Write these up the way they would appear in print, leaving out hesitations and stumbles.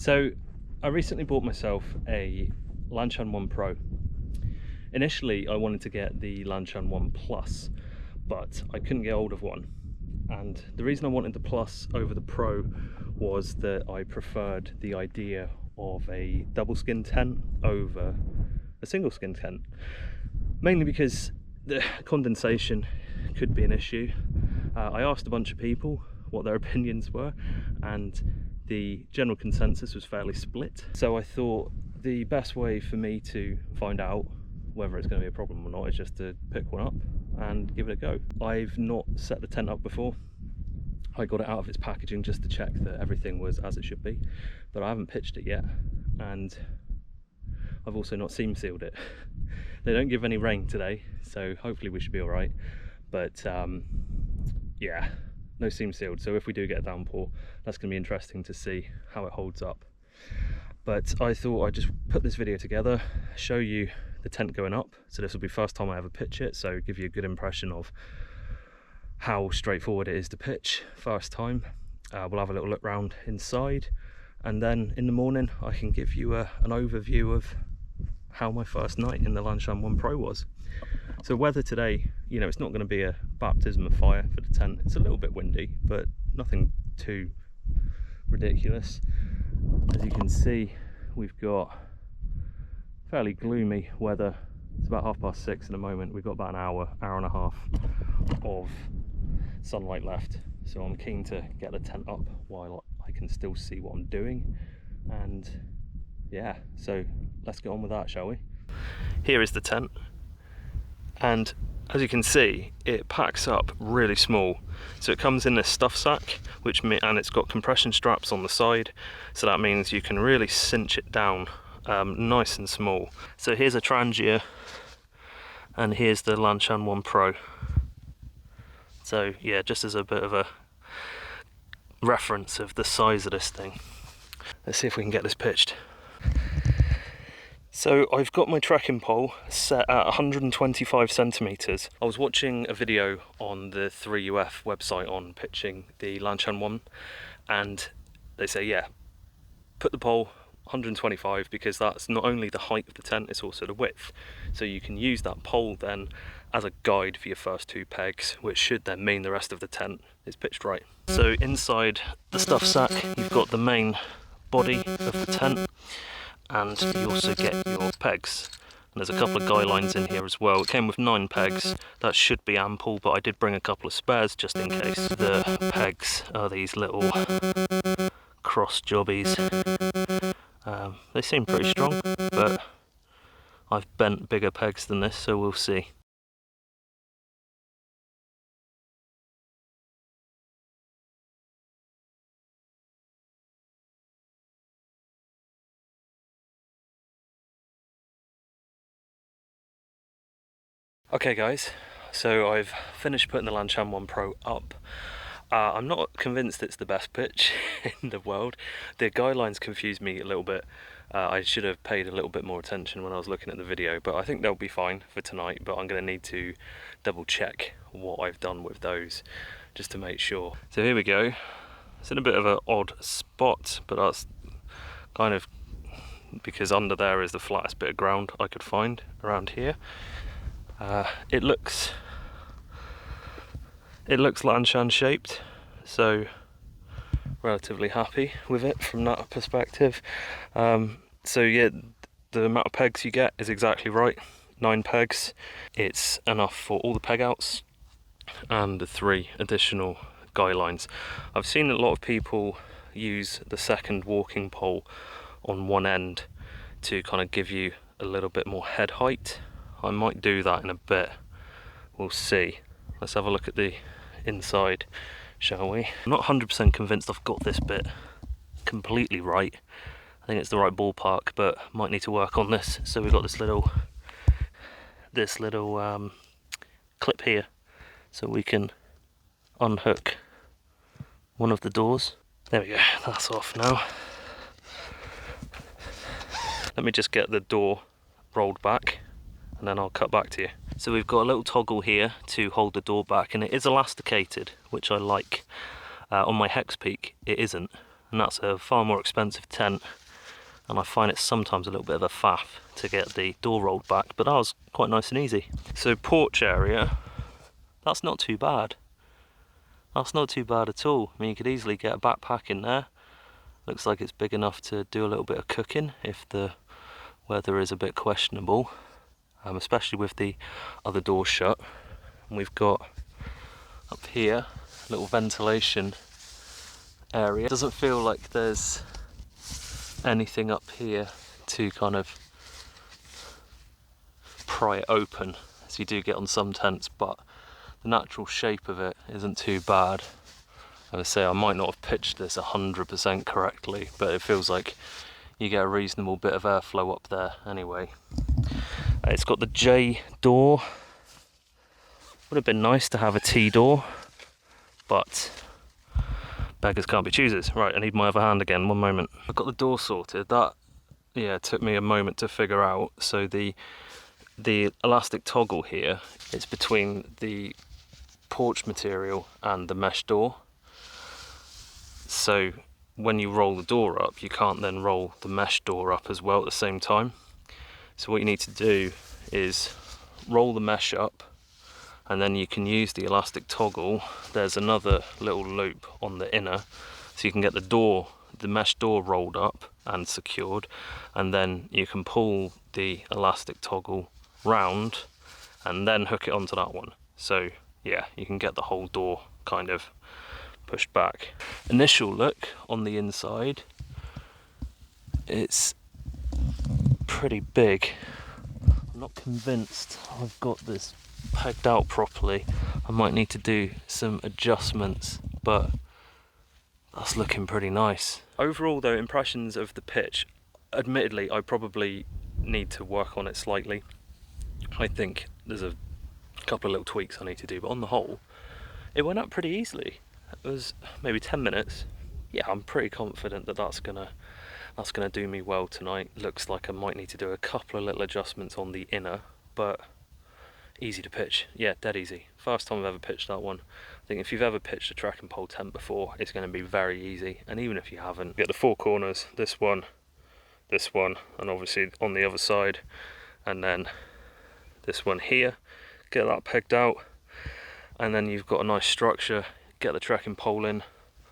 So I recently bought myself a Lanshan 1 Pro. Initially I wanted to get the Lanshan 1 Plus, but I couldn't get hold of one. And the reason I wanted the Plus over the Pro was that I preferred the idea of a double skin tent over a single skin tent. Mainly because the condensation could be an issue. I asked a bunch of people what their opinions were, and the general consensus was fairly split. So I thought the best way for me to find out whether it's going to be a problem or not is just to pick one up and give it a go. I've not set the tent up before. I got it out of its packaging just to check that everything was as it should be, but I haven't pitched it yet, and I've also not seam sealed it. They don't give any rain today, so hopefully we should be all right. But yeah, no seam sealed, so if we do get a downpour, that's going to be interesting to see how it holds up. But I thought I'd just put this video together, show you the tent going up. So this will be the first time I ever pitch it, so give you a good impression of how straightforward it is to pitch first time. We'll have a little look round inside, and then in the morning I can give you an overview of how my first night in the Lanshan 1 Pro was. So weather today, you know, it's not going to be a baptism of fire for the tent. It's a little bit windy, but nothing too ridiculous. As you can see, we've got fairly gloomy weather. It's about 6:30 at the moment. We've got about an hour and a half of sunlight left. So I'm keen to get the tent up while I can still see what I'm doing. And yeah, so let's get on with that, shall we? Here is the tent, and as you can see, it packs up really small. So it comes in this stuff sack, and it's got compression straps on the side, so that means you can really cinch it down nice and small. So here's a Trangia, and here's the Lanshan 1 Pro. So yeah, just as a bit of a reference of the size of this thing. Let's see if we can get this pitched. So I've got my trekking pole set at 125 centimeters. I was watching a video on the 3UF website on pitching the Lanshan 1, and they say, yeah, put the pole 125 because that's not only the height of the tent, it's also the width. So you can use that pole then as a guide for your first two pegs, which should then mean the rest of the tent is pitched right. So inside the stuff sack, you've got the main body of the tent, and you also get your pegs. And there's a couple of guy lines in here as well. It came with 9 pegs. That should be ample, but I did bring a couple of spares just in case. The pegs are these little cross jobbies. They seem pretty strong, but I've bent bigger pegs than this, so we'll see. Okay guys, so I've finished putting the Lanshan 1 Pro up. I'm not convinced it's the best pitch in the world. The guidelines confused me a little bit. I should have paid a little bit more attention when I was looking at the video, but I think they'll be fine for tonight, but I'm going to need to double check what I've done with those just to make sure. So here we go. It's in a bit of an odd spot, but that's kind of because under there is the flattest bit of ground I could find around here. It looks Lanshan shaped, so relatively happy with it from that perspective. So yeah, the amount of pegs you get is exactly right, 9 pegs. It's enough for all the peg outs and the 3 additional guy lines. I've seen a lot of people use the second walking pole on one end to kind of give you a little bit more head height. I might do that in a bit, we'll see. Let's have a look at the inside, shall we? I'm not 100% convinced I've got this bit completely right. I think it's the right ballpark, but might need to work on this. So we've got this little clip here, so we can unhook one of the doors. There we go, that's off now. Let me just get the door rolled back, and then I'll cut back to you. So we've got a little toggle here to hold the door back, and it is elasticated, which I like. On my hex peak it isn't, and that's a far more expensive tent, and I find it sometimes a little bit of a faff to get the door rolled back, but that was quite nice and easy. So porch area, that's not too bad. That's not too bad at all. I mean, you could easily get a backpack in there. Looks like it's big enough to do a little bit of cooking if the weather is a bit questionable, especially with the other door shut. And we've got up here a little ventilation area. It doesn't feel like there's anything up here to kind of pry it open as you do get on some tents, but the natural shape of it isn't too bad. I would say I might not have pitched this 100% correctly, but it feels like you get a reasonable bit of airflow up there anyway. It's got the J door. Would have been nice to have a T door, but beggars can't be choosers. Right, I need my other hand again, one moment. I've got the door sorted. That, yeah, took me a moment to figure out. So the elastic toggle here, it's between the porch material and the mesh door. So when you roll the door up, you can't then roll the mesh door up as well at the same time. So what you need to do is roll the mesh up, and then you can use the elastic toggle. There's another little loop on the inner, so you can get the mesh door rolled up and secured, and then you can pull the elastic toggle round and then hook it onto that one. So yeah, you can get the whole door kind of pushed back. Initial look on the inside, it's pretty big. I'm not convinced I've got this pegged out properly. I might need to do some adjustments, but that's looking pretty nice. Overall though, impressions of the pitch, admittedly I probably need to work on it slightly. I think there's a couple of little tweaks I need to do, but on the whole it went up pretty easily. It was maybe 10 minutes. Yeah, I'm pretty confident that that's gonna do me well tonight. Looks like I might need to do a couple of little adjustments on the inner, but easy to pitch. Yeah, dead easy. First time I've ever pitched that one. I think if you've ever pitched a trekking pole tent before, it's going to be very easy. And even if you haven't, get the four corners, this one, and obviously on the other side, and then this one here. Get that pegged out, and then you've got a nice structure. Get the trekking pole in.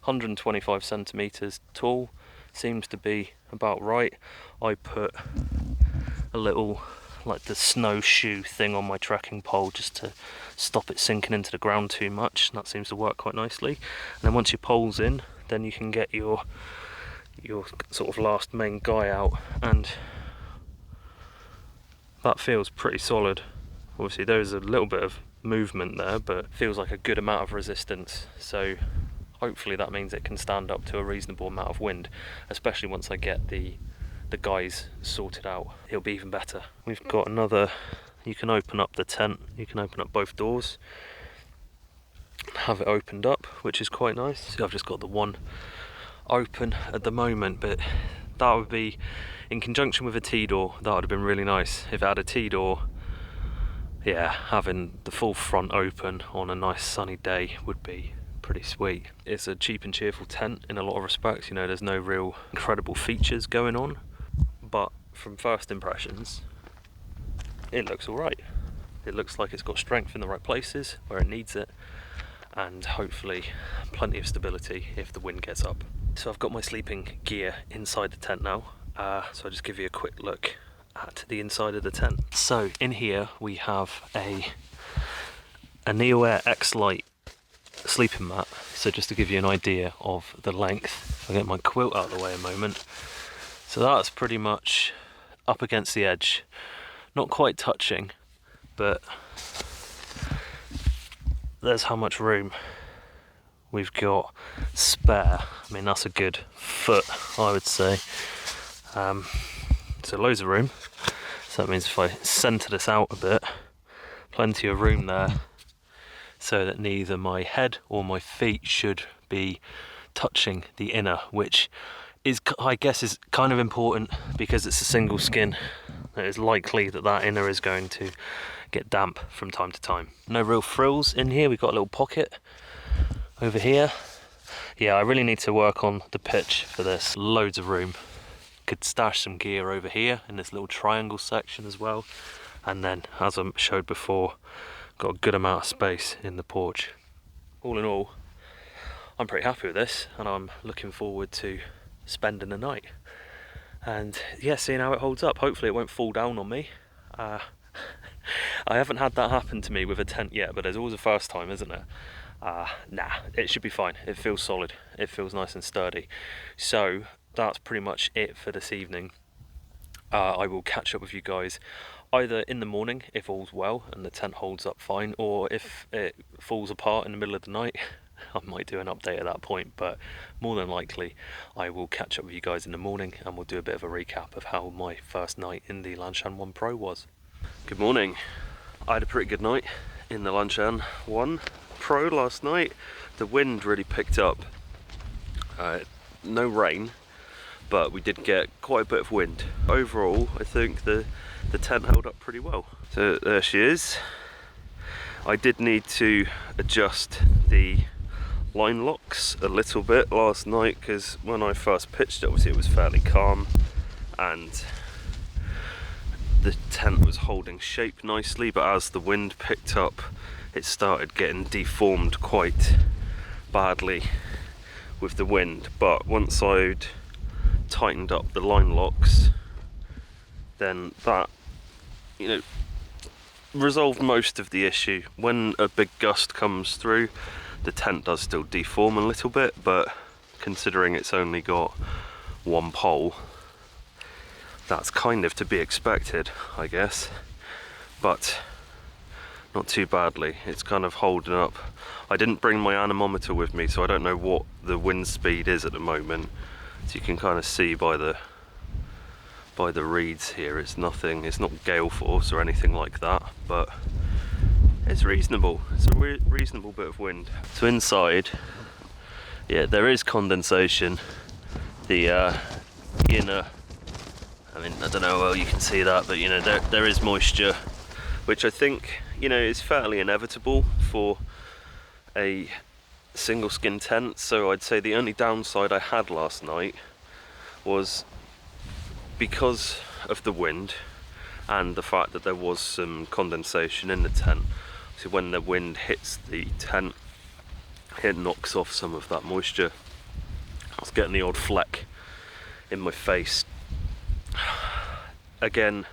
125 centimeters tall, seems to be about right. I put a little, like the snowshoe thing on my trekking pole just to stop it sinking into the ground too much. That seems to work quite nicely. And then once your pole's in, then you can get your sort of last main guy out, and that feels pretty solid. Obviously there is a little bit of movement there, but feels like a good amount of resistance. So hopefully that means it can stand up to a reasonable amount of wind, especially once I get the guys sorted out. It'll be even better. We've got another, you can open up the tent, you can open up both doors, have it opened up, which is quite nice. See, I've just got the one open at the moment, but that would be in conjunction with a T-door. That would have been really nice if it had a T-door. Yeah, having the full front open on a nice sunny day would be pretty sweet. It's a cheap and cheerful tent in a lot of respects. You know, there's no real incredible features going on, but from first impressions it looks alright. It looks like it's got strength in the right places where it needs it, and hopefully plenty of stability if the wind gets up. So I've got my sleeping gear inside the tent now, so I'll just give you a quick look at the inside of the tent. So in here we have a Neo-Air X-Lite sleeping mat. So just to give you an idea of the length, I'll get my quilt out of the way a moment. So that's pretty much up against the edge, not quite touching, but there's how much room we've got spare. I mean, that's a good foot, I would say. So loads of room. So that means if I centre this out a bit, plenty of room there, so that neither my head or my feet should be touching the inner, which is, I guess, is kind of important because it's a single skin. It is likely that that inner is going to get damp from time to time. No real frills in here. We've got a little pocket over here. Yeah, I really need to work on the pitch for this. Loads of room. Could stash some gear over here in this little triangle section as well. And then, as I showed before, got a good amount of space in the porch. All in all, I'm pretty happy with this, and I'm looking forward to spending the night. And yeah, seeing how it holds up. Hopefully it won't fall down on me. I haven't had that happen to me with a tent yet, but there's always a first time, isn't it? Nah, it should be fine. It feels solid. It feels nice and sturdy. So that's pretty much it for this evening. I will catch up with you guys either in the morning if all's well and the tent holds up fine, or if it falls apart in the middle of the night, I might do an update at that point. But more than likely I will catch up with you guys in the morning and we'll do a bit of a recap of how my first night in the Lanshan 1 Pro was. Good morning. I had a pretty good night in the Lanshan 1 Pro last night. The wind really picked up. No rain, but we did get quite a bit of wind. Overall, I think the tent held up pretty well. So there she is. I did need to adjust the line locks a little bit last night, because when I first pitched it, obviously it was fairly calm and the tent was holding shape nicely, but as the wind picked up, it started getting deformed quite badly with the wind. But once I'd tightened up the line locks, then that, you know, resolved most of the issue. When a big gust comes through, the tent does still deform a little bit, but considering it's only got one pole, that's kind of to be expected, I guess. But not too badly. It's kind of holding up. I didn't bring my anemometer with me, so I don't know what the wind speed is at the moment. So you can kind of see by the reeds here, it's nothing, it's not gale force or anything like that, but it's reasonable. It's a reasonable bit of wind. So inside, yeah, there is condensation. The inner, I mean, I don't know how well you can see that, but you know, there is moisture, which I think, you know, is fairly inevitable for a single skin tent. So I'd say the only downside I had last night was because of the wind and the fact that there was some condensation in the tent. So when the wind hits the tent, it knocks off some of that moisture. I was getting the odd fleck in my face. Again,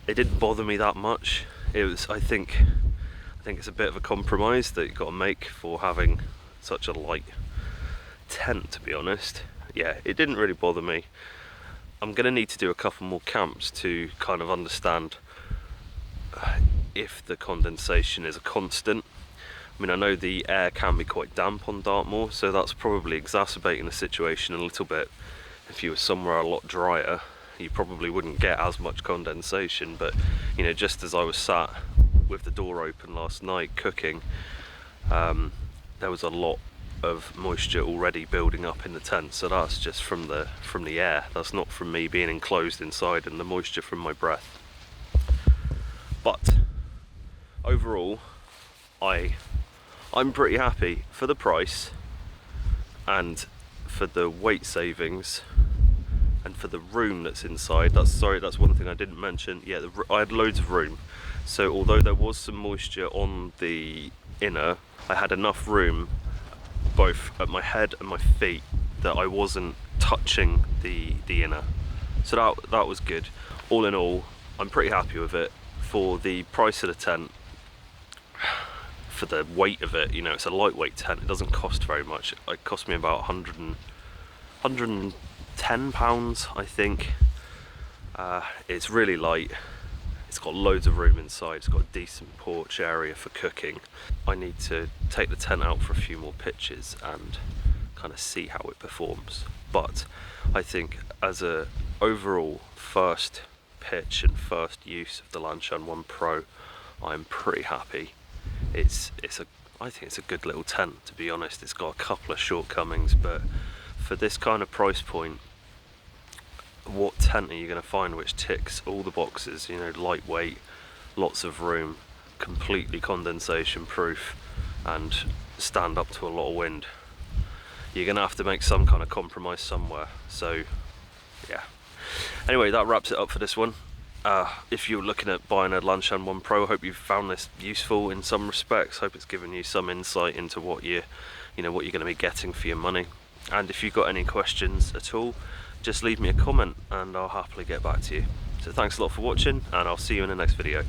it didn't bother me that much. It was, I think it's a bit of a compromise that you've got to make for having such a light tent, to be honest. Yeah, it didn't really bother me. I'm going to need to do a couple more camps to kind of understand if the condensation is a constant. I mean, I know the air can be quite damp on Dartmoor, so that's probably exacerbating the situation a little bit. If you were somewhere a lot drier, you probably wouldn't get as much condensation. But you know, just as I was sat with the door open last night cooking, there was a lot of moisture already building up in the tent. So that's just from the air. That's not from me being enclosed inside and the moisture from my breath. But overall, I'm pretty happy for the price and for the weight savings and for the room that's inside. That's one thing I didn't mention. Yeah, I had loads of room. So although there was some moisture on the inner, I had enough room both at my head and my feet that I wasn't touching the inner. So that was good. All in all, I'm pretty happy with it. For the price of the tent, for the weight of it, you know, it's a lightweight tent. It doesn't cost very much. It cost me about 110 pounds, I think. It's really light. It's got loads of room inside. It's got a decent porch area for cooking. I need to take the tent out for a few more pitches and kind of see how it performs. But I think as a overall first pitch and first use of the Lanshan 1 Pro, I'm pretty happy. I think it's a good little tent, to be honest. It's got a couple of shortcomings, but for this kind of price point, what tent are you going to find which ticks all the boxes? You know, lightweight, lots of room, completely condensation proof, and stand up to a lot of wind. you're gonna have to make some kind of compromise somewhere. So yeah, anyway, that wraps it up for this one. If you're looking at buying a Lanshan 1 Pro, I hope you've found this useful in some respects. Hope it's given you some insight into what you're going to be getting for your money. And if you've got any questions at all, just leave me a comment and I'll happily get back to you. So thanks a lot for watching, and I'll see you in the next video.